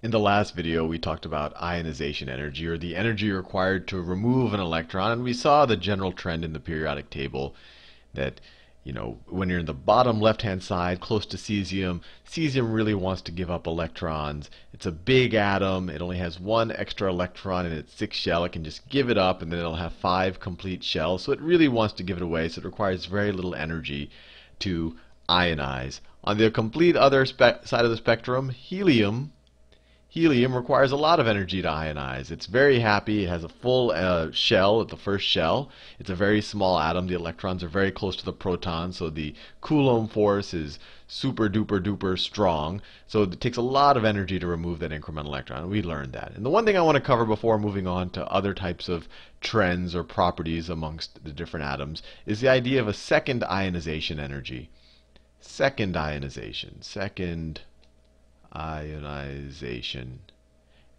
In the last video, we talked about ionization energy, or the energy required to remove an electron, and we saw the general trend in the periodic table that, when you're in the bottom left-hand side, close to cesium, cesium really wants to give up electrons. It's a big atom. It only has one extra electron in its 6 shell. It can just give it up, and then it'll have 5 complete shells. So it really wants to give it away, so it requires very little energy to ionize. On the complete other side of the spectrum, helium requires a lot of energy to ionize. It's very happy. It has a full shell at the first shell. It's a very small atom. The electrons are very close to the proton, so the Coulomb force is super duper duper strong. So it takes a lot of energy to remove that incremental electron. We learned that. And the one thing I want to cover before moving on to other types of trends or properties amongst the different atoms is the idea of a second ionization energy. Second ionization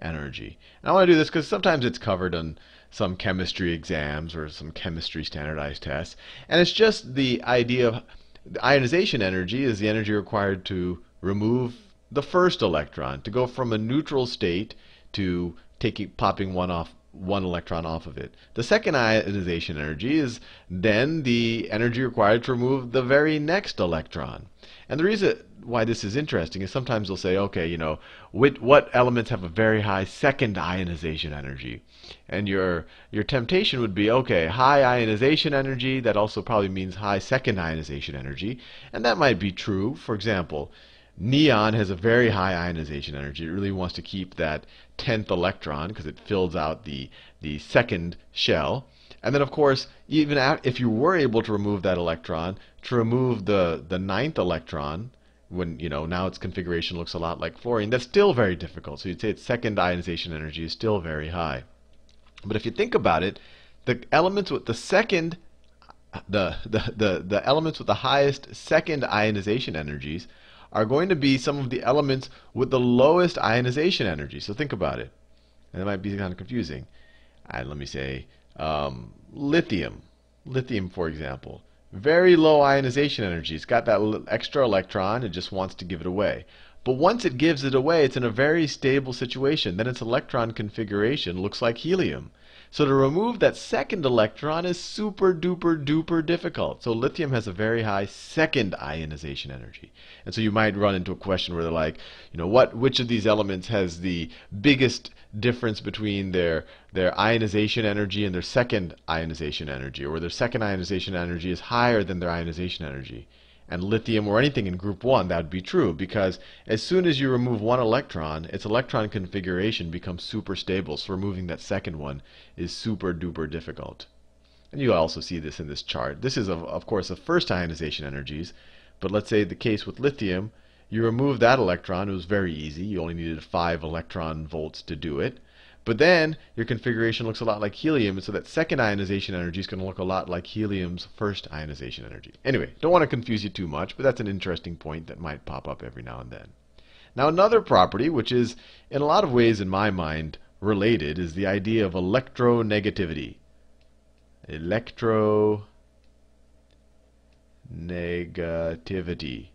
energy. And I want to do this because sometimes it's covered on some chemistry exams or some chemistry standardized tests. And it's just the idea of the ionization energy is the energy required to remove the first electron, to go from a neutral state to popping one electron off of it. The second ionization energy is then the energy required to remove the very next electron. And the reason why this is interesting is sometimes they'll say, okay, what elements have a very high second ionization energy? And your temptation would be, okay, high ionization energy, that also probably means high second ionization energy. And that might be true. For example, neon has a very high ionization energy. It really wants to keep that 10th electron because it fills out the second shell. And then, of course, even if you were able to remove that electron, to remove the 9th electron, when now its configuration looks a lot like fluorine, that's still very difficult. So you'd say its second ionization energy is still very high. But if you think about it, the elements with the elements with the highest second ionization energies are going to be some of the elements with the lowest ionization energy. So think about it. And that might be kind of confusing. Let me say lithium. Lithium, for example. Very low ionization energy. It's got that extra electron. It just wants to give it away. But once it gives it away, it's in a very stable situation. Then its electron configuration looks like helium. So to remove that second electron is super duper duper difficult. So lithium has a very high second ionization energy. And so you might run into a question where they're like, which of these elements has the biggest difference between their ionization energy and their second ionization energy, or their second ionization energy is higher than their ionization energy? And lithium or anything in group 1, that would be true, because as soon as you remove one electron, its electron configuration becomes super stable. So removing that second one is super duper difficult. And you also see this in this chart. This is, of course, the first ionization energies. But let's say the case with lithium, you remove that electron. It was very easy. You only needed 5 electron volts to do it. But then your configuration looks a lot like helium, and so that second ionization energy is going to look a lot like helium's first ionization energy. Anyway, don't want to confuse you too much, but that's an interesting point that might pop up every now and then. Now, another property, which is in a lot of ways in my mind related, is the idea of electronegativity. Electronegativity.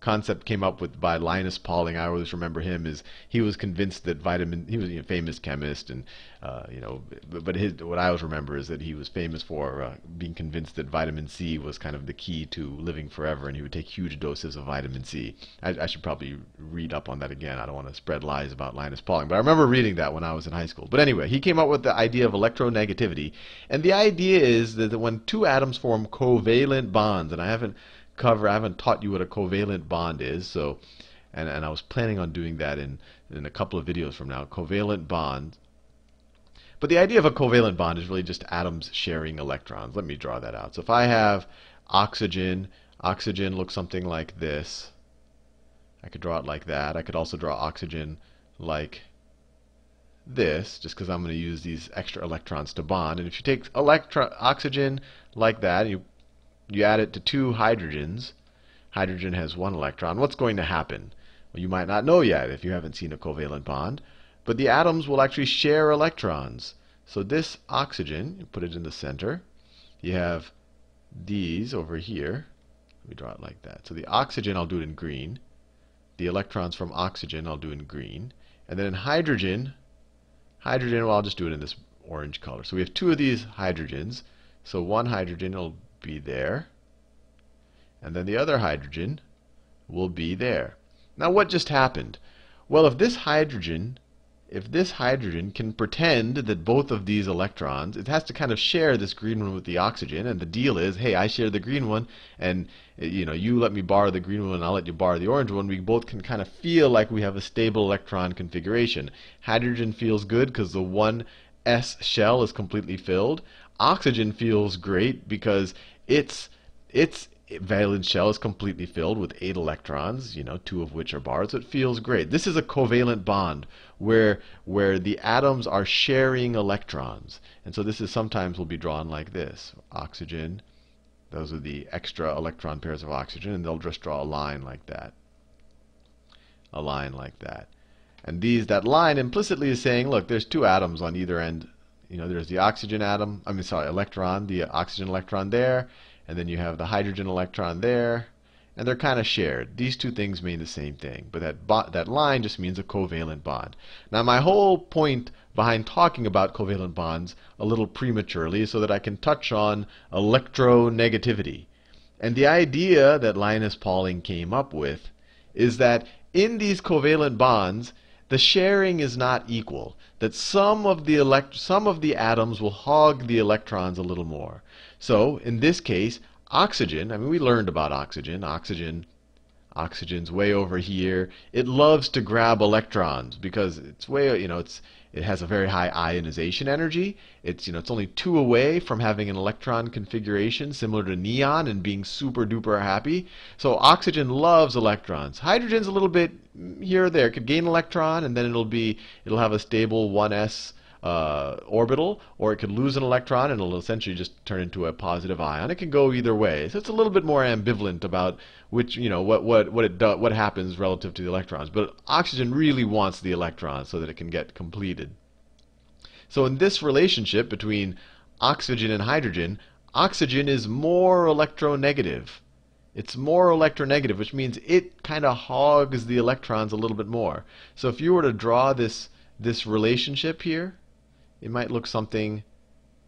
Concept came up with by Linus Pauling. I always remember him as he was convinced that he was a famous chemist, and but what I always remember is that he was famous for being convinced that vitamin C was kind of the key to living forever, and he would take huge doses of vitamin C. I should probably read up on that again. I don't want to spread lies about Linus Pauling, but I remember reading that when I was in high school. But anyway, he came up with the idea of electronegativity, and the idea is that when two atoms form covalent bonds, and I haven't taught you what a covalent bond is, so and I was planning on doing that in a couple of videos from now, covalent bonds. But the idea of a covalent bond is really just atoms sharing electrons. Let me draw that out. So if I have oxygen looks something like this. I could draw it like that. I could also draw oxygen like this, just because I'm going to use these extra electrons to bond. And if you take oxygen like that, and you add it to 2 hydrogens. Hydrogen has 1 electron. What's going to happen? Well, you might not know yet if you haven't seen a covalent bond. But the atoms will actually share electrons. So this oxygen, you put it in the center. You have these over here. Let me draw it like that. So the oxygen, I'll do it in green. The electrons from oxygen, I'll do in green. And then in hydrogen, well, I'll just do it in this orange color. So we have two of these hydrogens. So one hydrogen will be there, and then the other hydrogen will be there. Now what just happened? Well, if this hydrogen can pretend that both of these electrons, it has to kind of share this green one with the oxygen, and the deal is, hey, I share the green one, and you let me borrow the green one, and I'll let you borrow the orange one. We both can kind of feel like we have a stable electron configuration. Hydrogen feels good because the 1s shell is completely filled. Oxygen feels great because its valence shell is completely filled with 8 electrons, 2 of which are bars. So it feels great. This is a covalent bond where the atoms are sharing electrons. And so this is sometimes will be drawn like this. Oxygen, those are the extra electron pairs of oxygen, and they'll just draw a line like that. A line like that. And that line implicitly is saying, look, there's 2 atoms on either end. There's the oxygen atom, electron, the oxygen electron there, and then you have the hydrogen electron there, and they're kind of shared. These two things mean the same thing, but that line just means a covalent bond. Now, my whole point behind talking about covalent bonds a little prematurely is so that I can touch on electronegativity. And the idea that Linus Pauling came up with is that in these covalent bonds, the sharing is not equal. That some of the atoms will hog the electrons a little more. So in this case, oxygen, we learned about oxygen. Oxygen's way over here. It loves to grab electrons because it's it has a very high ionization energy. It's only 2 away from having an electron configuration similar to neon and being super duper happy. So oxygen loves electrons. Hydrogen's a little bit here or there. It could gain an electron and then it'll have a stable 1s orbital, or it could lose an electron and it'll essentially just turn into a positive ion. It can go either way. So it's a little bit more ambivalent about which what happens relative to the electrons. But oxygen really wants the electrons so that it can get completed. So in this relationship between oxygen and hydrogen, oxygen is more electronegative. It's more electronegative, which means it kind of hogs the electrons a little bit more. So if you were to draw this relationship here, it might look something,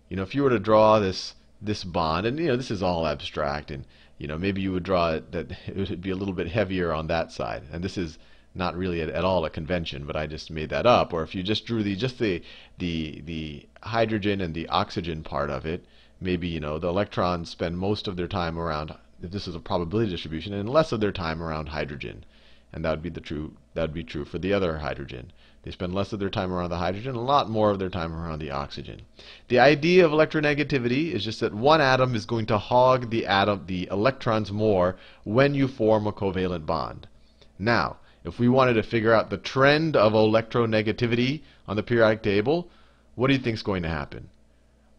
if you were to draw this bond, and this is all abstract, and maybe you would draw it that it would be a little bit heavier on that side, and this is not really at all a convention, but I just made that up. Or if you just drew the hydrogen and the oxygen part of it, maybe the electrons spend most of their time around, if this is a probability distribution, and less of their time around hydrogen, and that would be true for the other hydrogen. They spend less of their time around the hydrogen, a lot more of their time around the oxygen. The idea of electronegativity is just that one atom is going to hog the electrons more when you form a covalent bond. Now, if we wanted to figure out the trend of electronegativity on the periodic table, what do you think is going to happen?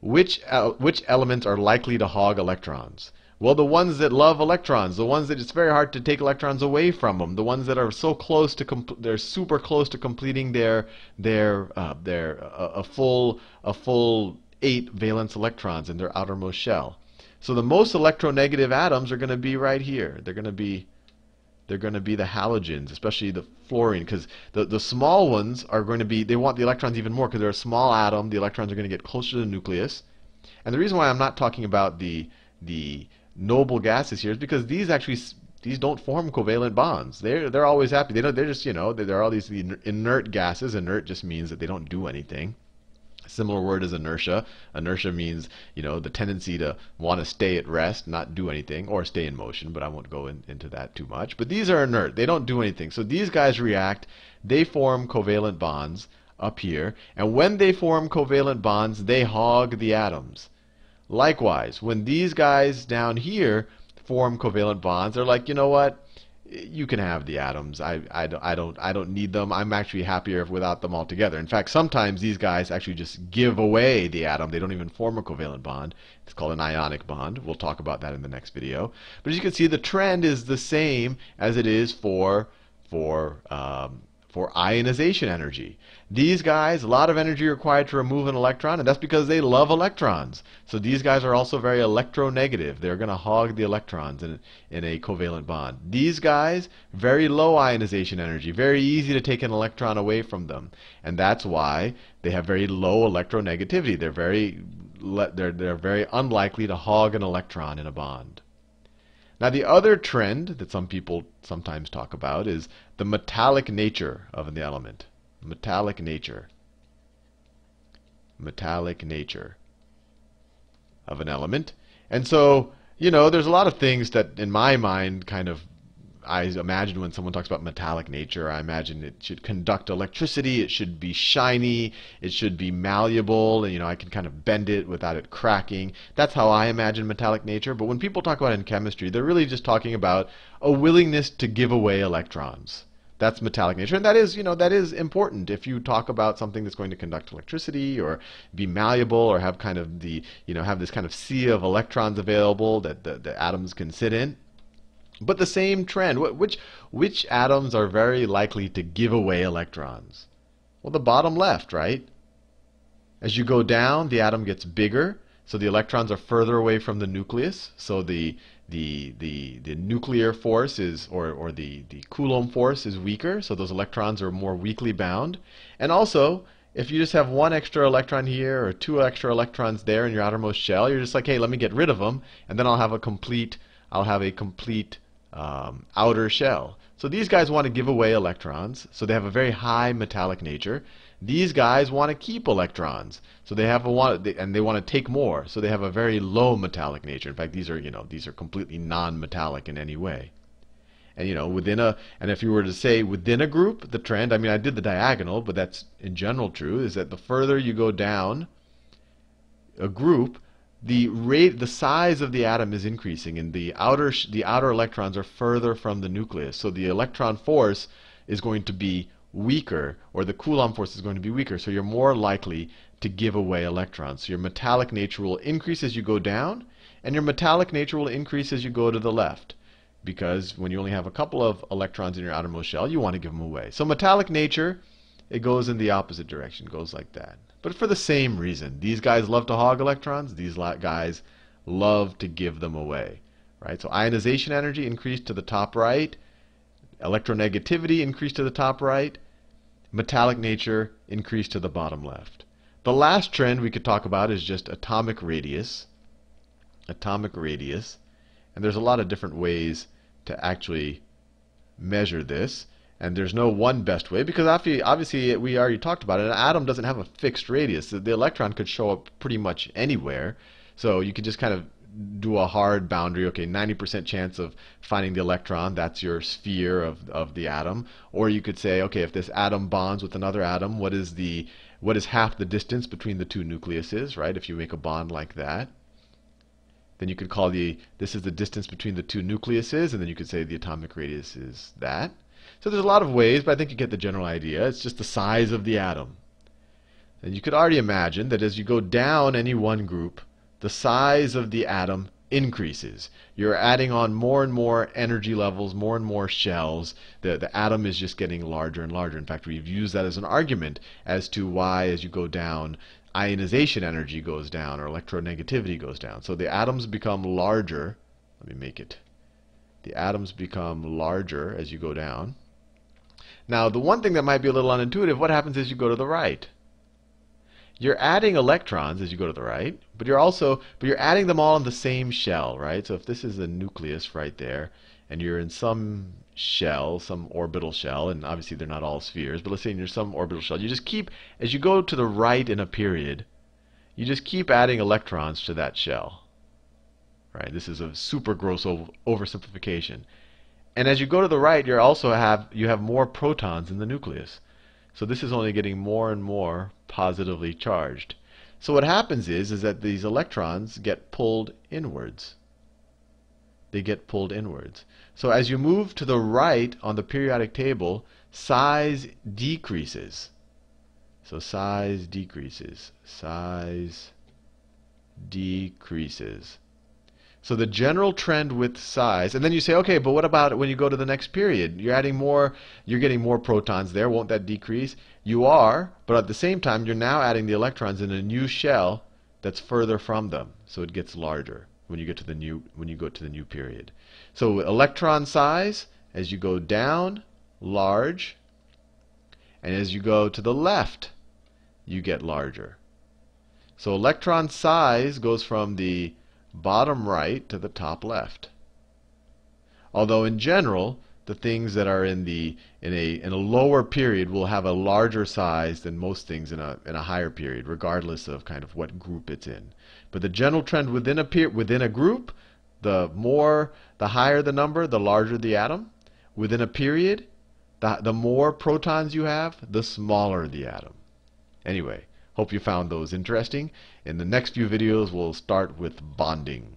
Which elements are likely to hog electrons? Well, the ones that love electrons, the ones that it's very hard to take electrons away from them, the ones that are so close to they're super close to completing a full 8 valence electrons in their outermost shell. So the most electronegative atoms are going to be right here. They're going to be the halogens, especially the fluorine, because the small ones are going to be, they want the electrons even more because they're a small atom. The electrons are going to get closer to the nucleus. And the reason why I'm not talking about the noble gases here is because these don't form covalent bonds. They're always happy. They're just they're all these inert gases. Inert just means that they don't do anything. A similar word is inertia. Inertia means the tendency to want to stay at rest, not do anything, or stay in motion. But I won't go into that too much. But these are inert. They don't do anything. So these guys react. They form covalent bonds up here, and when they form covalent bonds, they hog the atoms. Likewise, when these guys down here form covalent bonds, they're like, you know what? You can have the atoms. I don't need them. I'm actually happier without them altogether. In fact, sometimes these guys actually just give away the atom. They don't even form a covalent bond. It's called an ionic bond. We'll talk about that in the next video. But as you can see, the trend is the same as it is for for ionization energy. These guys, a lot of energy required to remove an electron, and that's because they love electrons. So these guys are also very electronegative. They're going to hog the electrons in a covalent bond. These guys, very low ionization energy, very easy to take an electron away from them. And that's why they have very low electronegativity. They're very unlikely to hog an electron in a bond. Now, the other trend that some people sometimes talk about is the metallic nature of the element. Metallic nature. Metallic nature of an element. And so, there's a lot of things that, in my mind, I imagine when someone talks about metallic nature, I imagine it should conduct electricity, it should be shiny, it should be malleable, and I can kind of bend it without it cracking. That's how I imagine metallic nature. But when people talk about it in chemistry, they're really just talking about a willingness to give away electrons. That's metallic nature, and that is important. If you talk about something that's going to conduct electricity or be malleable or have kind of have this kind of sea of electrons available that the atoms can sit in. But the same trend, which atoms are very likely to give away electrons? Well, the bottom left, right? As you go down, the atom gets bigger, so the electrons are further away from the nucleus. So the nuclear force is, or the Coulomb force is weaker, so those electrons are more weakly bound. And also, if you just have one extra electron here or two extra electrons there in your outermost shell, you're just like, hey, let me get rid of them, and then I'll have a complete outer shell. So these guys want to give away electrons, so they have a very high metallic nature. These guys want to keep electrons, so they want to take more, so they have a very low metallic nature. In fact, these are completely non-metallic in any way. And and if you were to say within a group, the trend, I did the diagonal, but that's in general true, is that the further you go down a group, the size of the atom is increasing, and the outer electrons are further from the nucleus. So the electron force is going to be weaker, or the Coulomb force is going to be weaker. So you're more likely to give away electrons. So your metallic nature will increase as you go down, and your metallic nature will increase as you go to the left. Because when you only have a couple of electrons in your outermost shell, you want to give them away. So metallic nature, it goes in the opposite direction, goes like that. But for the same reason. These guys love to hog electrons. These guys love to give them away. Right? So ionization energy increased to the top right. Electronegativity increased to the top right. Metallic nature increased to the bottom left. The last trend we could talk about is just atomic radius. Atomic radius. And there's a lot of different ways to actually measure this. And there's no one best way, because obviously we already talked about it. An atom doesn't have a fixed radius. The electron could show up pretty much anywhere. So you could just kind of do a hard boundary. Okay, 90% chance of finding the electron. That's your sphere of the atom. Or you could say, okay, if this atom bonds with another atom, what is half the distance between the two nucleuses, right? If you make a bond like that, then you could call this is the distance between the two nucleuses, and then you could say the atomic radius is that. So there's a lot of ways, but I think you get the general idea. It's just the size of the atom. And you could already imagine that as you go down any one group, the size of the atom increases. You're adding on more and more energy levels, more and more shells. The atom is just getting larger and larger. In fact, we've used that as an argument as to why, as you go down, ionization energy goes down or electronegativity goes down. So the atoms become larger. Let me make it. The atoms become larger as you go down. Now, the one thing that might be a little unintuitive, what happens as you go to the right? You're adding electrons as you go to the right, but you're adding them all in the same shell, right? So if this is a nucleus right there, and you're in some shell, some orbital shell, and obviously they're not all spheres, but let's say you're some orbital shell, you just keep, as you go to the right in a period, you just keep adding electrons to that shell. Right? This is a super gross oversimplification. And as you go to the right, you have more protons in the nucleus. So this is only getting more and more positively charged. So what happens is that these electrons get pulled inwards. They get pulled inwards. So as you move to the right on the periodic table, size decreases. So size decreases. Size decreases. So the general trend with size, and then you say, okay, but what about when you go to the next period? You're adding more, you're getting more protons there. Won't that decrease? You are, but at the same time, you're now adding the electrons in a new shell that's further from them, so it gets larger when you get to the new period. So electron size, as you go down, large, and as you go to the left, you get larger. So electron size goes from the bottom right to the top left. Although in general, the things that are in a lower period will have a larger size than most things in a higher period, regardless of kind of what group it's in. But the general trend within a group, the higher the number, the larger the atom. Within a period, the more protons you have, the smaller the atom. Anyway, hope you found those interesting. In the next few videos, we'll start with bonding.